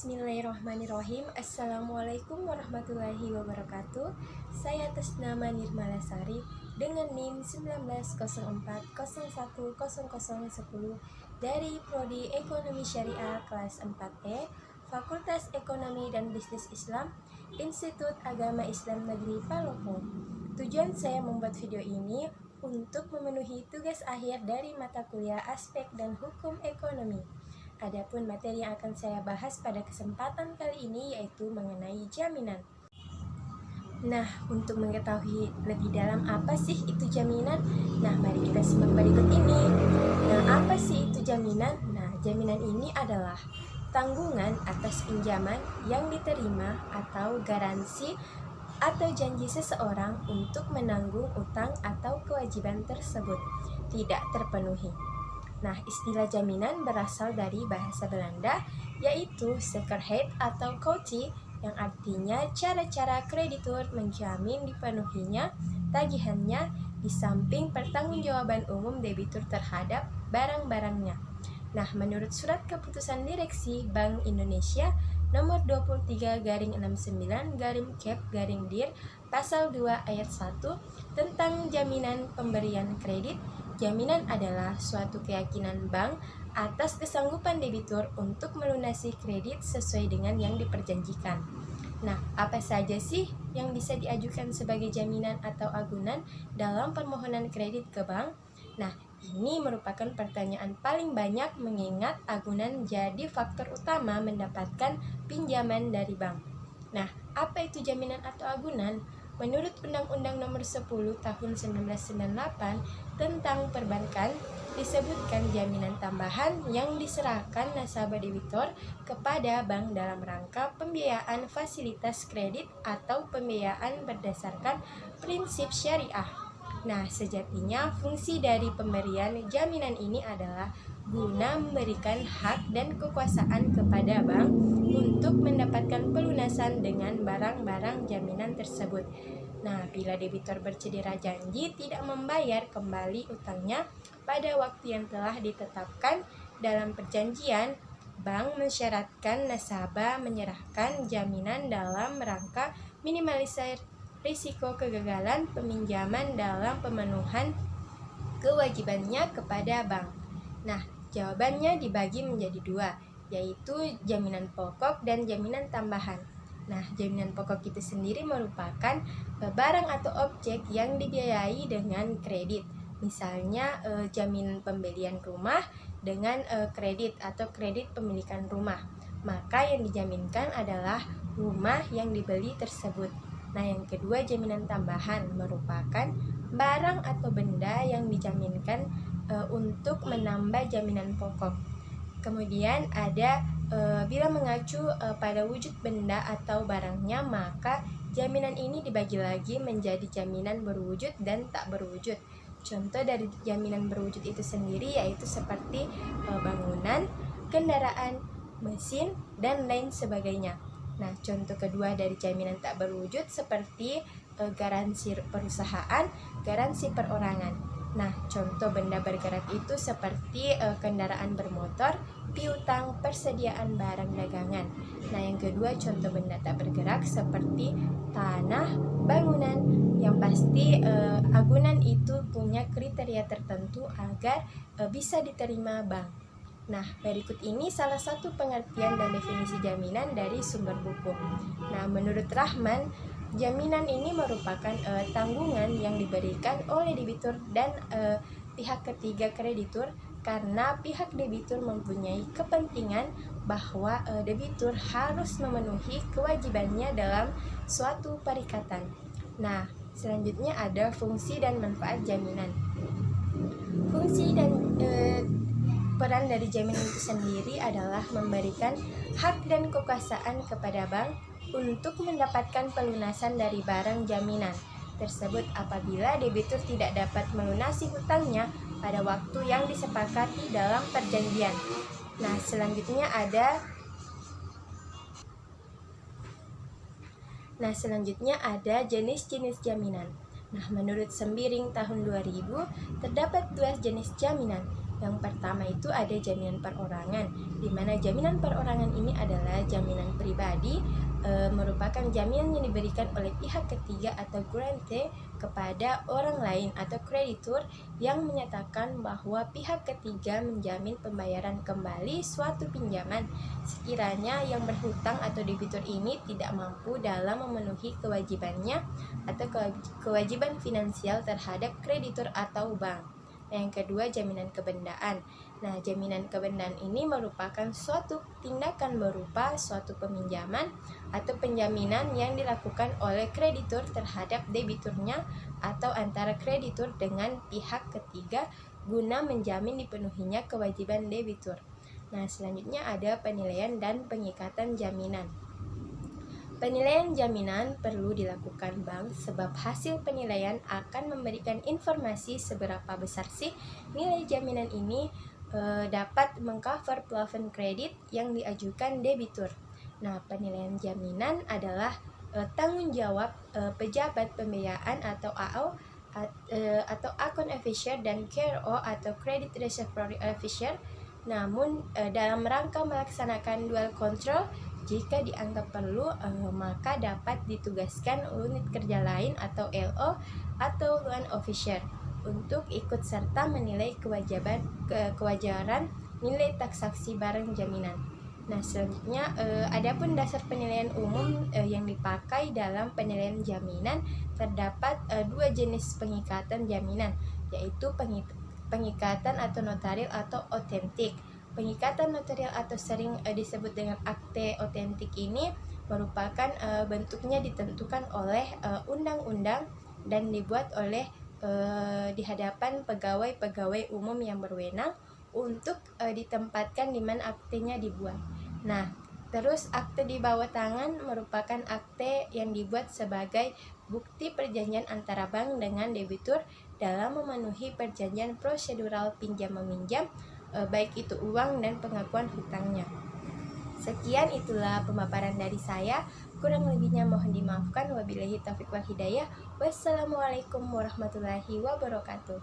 Bismillahirrahmanirrahim. Assalamualaikum warahmatullahi wabarakatuh. Saya atas nama Nirmala Sari dengan NIM 1904010010 dari Prodi Ekonomi Syariah kelas 4E, Fakultas Ekonomi dan Bisnis Islam, Institut Agama Islam Negeri Palopo. Tujuan saya membuat video ini untuk memenuhi tugas akhir dari mata kuliah Aspek dan Hukum Ekonomi. Adapun materi yang akan saya bahas pada kesempatan kali ini yaitu mengenai jaminan. Nah, untuk mengetahui lebih dalam apa sih itu jaminan? Nah, mari kita simak berikut ini. Nah, apa sih itu jaminan? Nah, jaminan ini adalah tanggungan atas pinjaman yang diterima atau garansi atau janji seseorang untuk menanggung utang atau kewajiban tersebut tidak terpenuhi. Nah, istilah jaminan berasal dari bahasa Belanda, yaitu zekerheid atau cautie, yang artinya cara-cara kreditur menjamin dipenuhinya tagihannya di samping pertanggungjawaban umum debitur terhadap barang-barangnya. Nah, menurut Surat Keputusan Direksi Bank Indonesia nomor 23/69/Kep/Dir pasal 2 ayat 1 tentang jaminan pemberian kredit, jaminan adalah suatu keyakinan bank atas kesanggupan debitur untuk melunasi kredit sesuai dengan yang diperjanjikan. Nah, apa saja sih yang bisa diajukan sebagai jaminan atau agunan dalam permohonan kredit ke bank? Nah, ini merupakan pertanyaan paling banyak mengingat agunan jadi faktor utama mendapatkan pinjaman dari bank. Nah, apa itu jaminan atau agunan? Menurut Undang-Undang Nomor 10 Tahun 1998 tentang Perbankan, disebutkan jaminan tambahan yang diserahkan nasabah debitur kepada bank dalam rangka pembiayaan fasilitas kredit atau pembiayaan berdasarkan prinsip syariah. Nah, sejatinya fungsi dari pemberian jaminan ini adalah guna memberikan hak dan kekuasaan kepada bank untuk mendapatkan pelunasan dengan barang-barang jaminan tersebut. Nah, bila debitur bercedera janji tidak membayar kembali utangnya pada waktu yang telah ditetapkan dalam perjanjian, bank mensyaratkan nasabah menyerahkan jaminan dalam rangka minimalisir risiko kegagalan peminjaman dalam pemenuhan kewajibannya kepada bank. Nah, jawabannya dibagi menjadi dua, yaitu jaminan pokok dan jaminan tambahan. Nah, jaminan pokok itu sendiri merupakan barang atau objek yang dibiayai dengan kredit. Misalnya jaminan pembelian rumah dengan kredit atau kredit pemilikan rumah. Maka yang dijaminkan adalah rumah yang dibeli tersebut. Nah, yang kedua, jaminan tambahan merupakan barang atau benda yang dijaminkan untuk menambah jaminan pokok. Kemudian ada bila mengacu pada wujud benda atau barangnya, maka jaminan ini dibagi lagi menjadi jaminan berwujud dan tak berwujud. Contoh dari jaminan berwujud itu sendiri yaitu seperti bangunan, kendaraan, mesin, dan lain sebagainya. Nah, contoh kedua dari jaminan tak berwujud seperti garansi perusahaan, garansi perorangan. Nah, contoh benda bergerak itu seperti kendaraan bermotor, piutang, persediaan barang dagangan. Nah, yang kedua contoh benda tak bergerak seperti tanah, bangunan. Yang pasti agunan itu punya kriteria tertentu agar bisa diterima bank. Nah, berikut ini salah satu pengertian dan definisi jaminan dari sumber buku. Nah, menurut Rahman, jaminan ini merupakan tanggungan yang diberikan oleh debitur dan pihak ketiga kreditur karena pihak debitur mempunyai kepentingan bahwa debitur harus memenuhi kewajibannya dalam suatu perikatan. Nah, selanjutnya ada fungsi dan manfaat jaminan. Fungsi dan peran dari jaminan itu sendiri adalah memberikan hak dan kekuasaan kepada bank untuk mendapatkan pelunasan dari barang jaminan tersebut apabila debitur tidak dapat melunasi hutangnya pada waktu yang disepakati dalam perjanjian. Nah, selanjutnya ada jenis-jenis jaminan. Nah, menurut Sembiring tahun 2000 terdapat dua jenis jaminan. Yang pertama itu ada jaminan perorangan, di mana jaminan perorangan ini adalah jaminan pribadi, merupakan jaminan yang diberikan oleh pihak ketiga atau grantee kepada orang lain atau kreditur yang menyatakan bahwa pihak ketiga menjamin pembayaran kembali suatu pinjaman sekiranya yang berhutang atau debitur ini tidak mampu dalam memenuhi kewajibannya atau kewajiban finansial terhadap kreditur atau bank. Yang kedua, jaminan kebendaan. Nah, jaminan kebendaan ini merupakan suatu tindakan berupa suatu peminjaman atau penjaminan yang dilakukan oleh kreditur terhadap debiturnya atau antara kreditur dengan pihak ketiga guna menjamin dipenuhinya kewajiban debitur. Nah, selanjutnya ada penilaian dan pengikatan jaminan. Penilaian jaminan perlu dilakukan bank sebab hasil penilaian akan memberikan informasi seberapa besar sih nilai jaminan ini dapat mengcover plafon kredit yang diajukan debitur. Nah, penilaian jaminan adalah tanggung jawab pejabat pembiayaan atau AO atau account officer dan CRO atau credit reservoir officer. Namun dalam rangka melaksanakan dual control, jika dianggap perlu, maka dapat ditugaskan unit kerja lain atau LO atau loan officer untuk ikut serta menilai kewajaran nilai transaksi barang jaminan. Nah, selanjutnya adapun dasar penilaian umum yang dipakai dalam penilaian jaminan terdapat dua jenis pengikatan jaminan, yaitu pengikatan atau notaril atau otentik. Pengikatan notarial atau sering disebut dengan akte otentik ini merupakan bentuknya ditentukan oleh undang-undang dan dibuat oleh di hadapan pegawai-pegawai umum yang berwenang untuk ditempatkan di mana aktenya dibuat. Nah, terus akte di bawah tangan merupakan akte yang dibuat sebagai bukti perjanjian antara bank dengan debitur dalam memenuhi perjanjian prosedural pinjam-meminjam, baik itu uang dan pengakuan hutangnya. Sekian, itulah pemaparan dari saya. Kurang lebihnya mohon dimaafkan. Wabillahi taufiq wal hidayah. Wassalamualaikum warahmatullahi wabarakatuh.